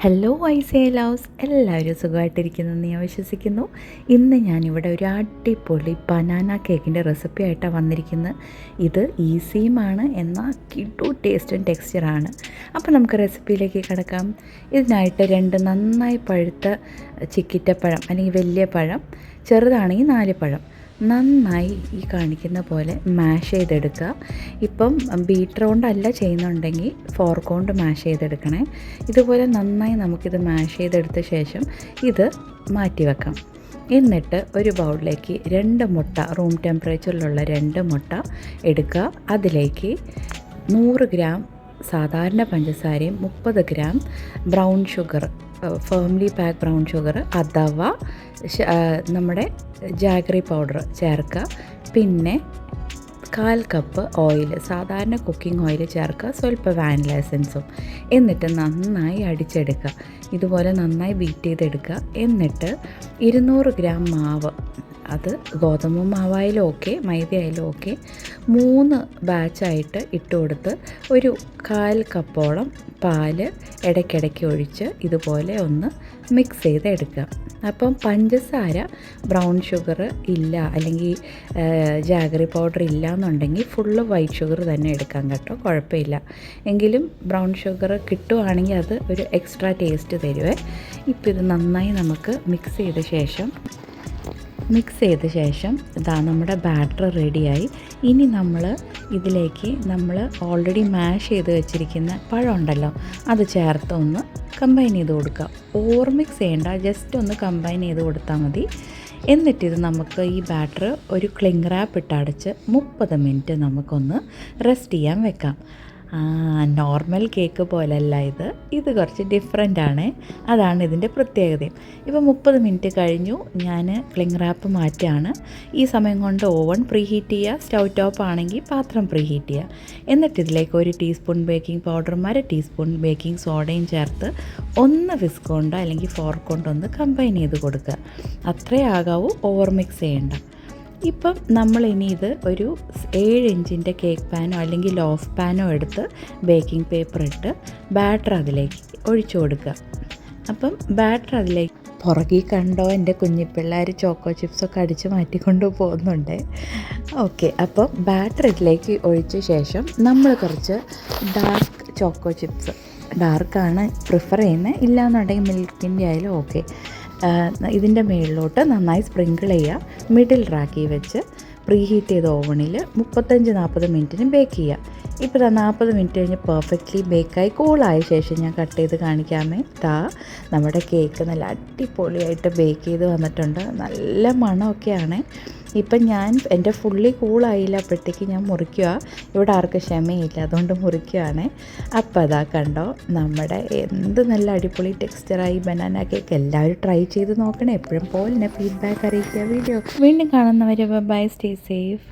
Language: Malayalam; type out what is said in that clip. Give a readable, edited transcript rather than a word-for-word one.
ഹലോ ഐസേ ലവ്സ്, എല്ലാവരും സുഖമായിട്ടിരിക്കുന്നെന്ന് ഞാൻ വിശ്വസിക്കുന്നു. ഇന്ന് ഞാനിവിടെ ഒരു അടിപൊളി ബനാന കേക്കിൻ്റെ റെസിപ്പി ആയിട്ടാണ് വന്നിരിക്കുന്നത്. ഇത് ഈസിയുമാണ്, എന്നാൽ കിടു ടേസ്റ്റും ടെക്സ്ചറാണ്. അപ്പോൾ നമുക്ക് റെസിപ്പിയിലേക്ക് കിടക്കാം. ഇതിനായിട്ട് 2 നന്നായി പഴുത്ത ചിക്കിറ്റപ്പഴം അല്ലെങ്കിൽ വലിയ പഴം, ചെറുതാണെങ്കിൽ 4 പഴം നന്നായി ഈ കാണിക്കുന്ന പോലെ മാഷ് ചെയ്തെടുക്കുക. ഇപ്പം ബീറ്റർ കൊണ്ടല്ല ചെയ്യുന്നുണ്ടെങ്കിൽ ഫോർക്ക് കൊണ്ട് മാഷ് ചെയ്തെടുക്കണേ. ഇതുപോലെ നന്നായി നമുക്കിത് മാഷ് ചെയ്തെടുത്ത ശേഷം ഇത് മാറ്റി വെക്കാം. എന്നിട്ട് ഒരു ബൗളിലേക്ക് 2 മുട്ട, റൂം ടെമ്പറേച്ചറിലുള്ള 2 മുട്ട എടുക്കുക. അതിലേക്ക് 100 ഗ്രാം സാധാരണ പഞ്ചസാരയും 30 gram brown sugar, family pack brown sugar അഥവാ നമ്മുടെ ജാഗറി പൗഡർ ചേർക്കുക. പിന്നെ 1/4 കപ്പ് ഓയിൽ, സാധാരണ കുക്കിംഗ് ഓയിൽ ചേർക്കുക. സ്വല്പം വാനില എസൻസും. എന്നിട്ട് നന്നായി അടിച്ചെടുക്കുക. ഇതുപോലെ നന്നായി ബീറ്റ് ചെയ്തെടുക്കുക. എന്നിട്ട് 200 ഗ്രാം മാവ്, അത് ഗോതമ്പ് മാവായാലും ഓക്കെ, മൈദ ആയാലും ഓക്കെ, 3 ബാച്ചായിട്ട് ഇട്ട് കൊടുത്ത് ഒരു 1/4 കപ്പോളം പാല് ഇടയ്ക്കിടയ്ക്ക് ഒഴിച്ച് ഇതുപോലെ ഒന്ന് മിക്സ് ചെയ്തെടുക്കുക. അപ്പം പഞ്ചസാര, ബ്രൗൺ ഷുഗർ ഇല്ല അല്ലെങ്കിൽ ജാഗറി പൗഡർ ഇല്ല എന്നുണ്ടെങ്കിൽ ഫുള്ള് വൈറ്റ് ഷുഗർ തന്നെ എടുക്കാം കേട്ടോ, കുഴപ്പമില്ല. എങ്കിലും ബ്രൗൺ ഷുഗർ കിട്ടുവാണെങ്കിൽ അത് ഒരു എക്സ്ട്രാ ടേസ്റ്റ് തരുവേ. ഇപ്പോൾ ഇത് നന്നായി നമുക്ക് മിക്സ് ചെയ്ത ശേഷം ഇതാ നമ്മുടെ ബാറ്റർ റെഡിയായി. ഇനി നമ്മൾ ഇതിലേക്ക് ഓൾറെഡി മാഷ് ചെയ്ത് വെച്ചിരിക്കുന്ന പഴം ഉണ്ടല്ലോ, അത് ചേർത്ത് ഒന്ന് കമ്പൈൻ ചെയ്ത് കൊടുക്കുക. ഓവർ മിക്സ് ചെയ്യേണ്ട, ജസ്റ്റ് ഒന്ന് കമ്പൈൻ ചെയ്ത് കൊടുത്താൽ മതി. എന്നിട്ടിത് നമുക്ക് ഈ ബാറ്റർ ഒരു ക്ലിംഗ് റാപ്പ് ഇട്ട് അടച്ച് 30 മിനിറ്റ് നമുക്കൊന്ന് റെസ്റ്റ് ചെയ്യാൻ വെക്കാം. നോർമൽ കേക്ക് പോലല്ല ഇത് കുറച്ച് ഡിഫറെൻ്റ് ആണ്. അതാണ് ഇതിൻ്റെ പ്രത്യേകതയും. ഇപ്പോൾ 30 മിനിറ്റ് കഴിഞ്ഞു, ഞാൻ ക്ലിംഗ് റാപ്പ് മാറ്റുകയാണ്. ഈ സമയം കൊണ്ട് ഓവൻ പ്രീ ഹീറ്റ് ചെയ്യുക, സ്റ്റൗ ടോപ്പ് ആണെങ്കിൽ പാത്രം പ്രീ ഹീറ്റ് ചെയ്യുക. എന്നിട്ട് ഇതിലേക്ക് 1 ടീസ്പൂൺ ബേക്കിംഗ് പൗഡറും 1/2 ടീസ്പൂൺ ബേക്കിംഗ് സോഡയും ചേർത്ത് ഒന്ന് വിസ്ക് കൊണ്ട് അല്ലെങ്കിൽ ഫോർക്ക് കൊണ്ടൊന്ന് കമ്പൈൻ ചെയ്ത് കൊടുക്കുക. അത്രേ ആകാവൂ, ഓവർ മിക്സ് ചെയ്യേണ്ട. ഇപ്പം നമ്മളിനി ഇത് ഒരു 7 ഇഞ്ചിൻ്റെ കേക്ക് പാനോ അല്ലെങ്കിൽ ലോഫ് പാനോ എടുത്ത് ബേക്കിംഗ് പേപ്പർ ഇട്ട് ബാറ്റർ അതിലേക്ക് ഒഴിച്ചു കൊടുക്കുക. അപ്പം ബാറ്റർ അതിലേക്ക് പുറകിൽ കണ്ടോ എൻ്റെ കുഞ്ഞിപ്പിള്ളേർ ചോക്കോ ചിപ്സൊക്കെ അടിച്ച് മാറ്റിക്കൊണ്ട് പോകുന്നുണ്ട്. ഓക്കെ, അപ്പം ബാറ്റർ ഇതിലേക്ക് ഒഴിച്ച ശേഷം നമ്മൾ കുറച്ച് ഡാർക്ക് ചോക്കോ ചിപ്സ്, ഡാർക്കാണ് പ്രിഫർ ചെയ്യുന്നത്, ഇല്ലയെന്നുണ്ടെങ്കിൽ മിൽക്കിൻ്റെ ആയാലും ഓക്കെ, ഇതിൻ്റെ മുകളിലോട്ട് നന്നായി സ്പ്രിങ്കിൾ ചെയ്യുക. മിഡിൽ റാക്കി വെച്ച് പ്രീ ഹീറ്റ് ചെയ്ത ഓവണിൽ 35-40 മിനിറ്റിന് ബേക്ക് ചെയ്യുക. ഇപ്പോൾ 40 മിനിറ്റ് കഴിഞ്ഞ് പെർഫെക്റ്റ്ലി ബേക്കായി കൂളായ ശേഷം ഞാൻ കട്ട് ചെയ്ത് കാണിക്കാമേ. നമ്മുടെ കേക്ക് നല്ല അടിപൊളിയായിട്ട് ബേക്ക് ചെയ്ത് വന്നിട്ടുണ്ട്. നല്ല മണമൊക്കെയാണ്. ഇപ്പം എൻ്റെ ഫുള്ളി കൂളായില്ല, അപ്പോഴത്തേക്ക് ഞാൻ മുറിക്കുക. ഇവിടെ ആർക്കും ക്ഷമയില്ല, അതുകൊണ്ട് മുറിക്കുകയാണ്. അപ്പോൾ അതാ കണ്ടോ, നമ്മുടെ എന്ത് നല്ല അടിപൊളി ടെക്സ്ചറായി ബനാന കേക്ക്. എല്ലാവരും ട്രൈ ചെയ്ത് നോക്കണേ. എപ്പോഴും പോലെ ഫീഡ്ബാക്ക് അറിയിക്കുക. വീഡിയോ വീണ്ടും കാണുന്നവരെ ബൈ, സ്റ്റേ സേഫ്.